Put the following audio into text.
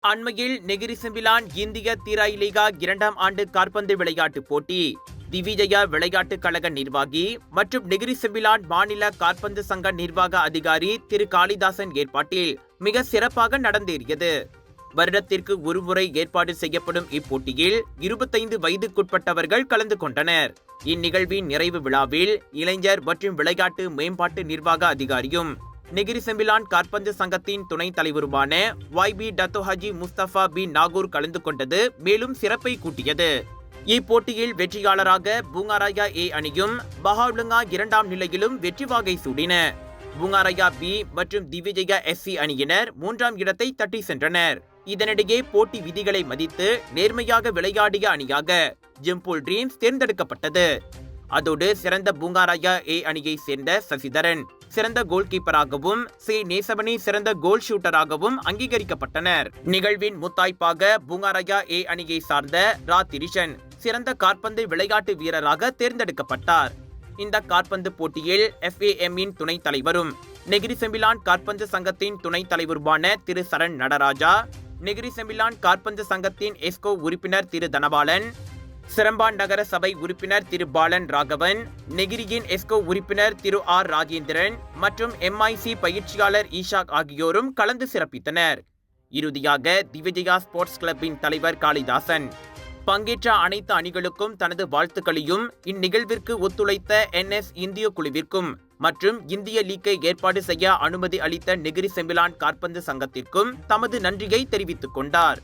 அண்மையில் Negeri Sembilan இந்திய தீராய் Liga 2ஆம் ஆண்டு காற்பந்து விளையாட்டுப் போட்டி திவிஜயா விளையாட்டுக் கழக நிர்வாகி மற்றும் நெகிரி செம்பிலான் மாநில காற்பந்து சங்க நிர்வாக அதிகாரி திரு காளிதாசன் ஏற்பாட்டில் மிக சிறப்பாக நடந்தேறியது. வருடத்திற்கு ஒருமுறை ஏற்பாடு செய்யப்படும் இப்போட்டியில் 25 வயதுக்குட்பட்டவர்கள் கலந்து கொண்டனர். இந்நிகழ்வின் நிறைவு விழாவில் இளைஞர் மற்றும் விளையாட்டு மேம்பாட்டு நிர்வாக அதிகாரியும் நெகிரி செம்பிலான் காற்பந்து சங்கத்தின் துணைத் தலைவருமான YB டத்தோ ஹாஜி முஸ்தபா பின் நாகூர் கலந்து கொண்டது மேலும் சிறப்பை கூட்டியது. இப்போட்டியில் வெற்றியாளராக பூங்காராயா A அணியும் பஹாவுலுங்கா 2ஆம் நிலையிலும் வெற்றி வாகை சூடின. பூங்காராயா B மற்றும் திவிஜயா SC அணியினர் 3ஆம் இடத்தை தட்டி சென்றனர். இதனிடையே போட்டி விதிகளை மதித்து நேர்மையாக விளையாடிய அணியாக ஜிம்பூல் ட்ரீம்ஸ் தேர்ந்தெடுக்கப்பட்டது. அதோடு சிறந்த பூங்காராயா A அணியை சேர்ந்த சசிதரன் சிறந்த கோல் கீப்பராகவும் நேசமணி சிறந்த கோல் ஷூட்டராகவும் அங்கீகரிக்கப்பட்டனர். நிகழ்வின் முத்தாய்ப்பாக பூங்காராயா A அணியை சார்ந்த திரிஷன் சிறந்த காற்பந்து விளையாட்டு வீரராக தேர்ந்தெடுக்கப்பட்டார். இந்த காற்பந்து போட்டியில் FAM-இன் துணைத் தலைவரும் நெகிரி செம்பிலான் காற்பந்து சங்கத்தின் துணைத் தலைவருமான திரு சரண் நடராஜா, நெகிரி செம்பிலான் காற்பந்து சங்கத்தின் எஸ்கோ உறுப்பினர் திரு தனபாலன், சிரம்பான் நகர சபை உறுப்பினர் திரு பாலன் ராகவன், நெகிரியின் எஸ்கோ உறுப்பினர் திரு ஆர் ராஜேந்திரன் மற்றும் MIC பயிற்சியாளர் ஈஷாக் ஆகியோரும் கலந்து சிறப்பித்தனர். இறுதியாக திவிஜயா ஸ்போர்ட்ஸ் கிளப்பின் தலைவர் காளிதாசன் பங்கேற்ற அனைத்து அணிகளுக்கும் தனது வாழ்த்துக்களையும் இந்நிகழ்விற்கு ஒத்துழைத்த NS இந்திய குழுவிற்கும் மற்றும் இந்திய லீக்கை ஏற்பாடு செய்ய அனுமதி அளித்த நெகிரி செம்பிலான் காற்பந்து சங்கத்திற்கும் தமது நன்றியை தெரிவித்துக் கொண்டார்.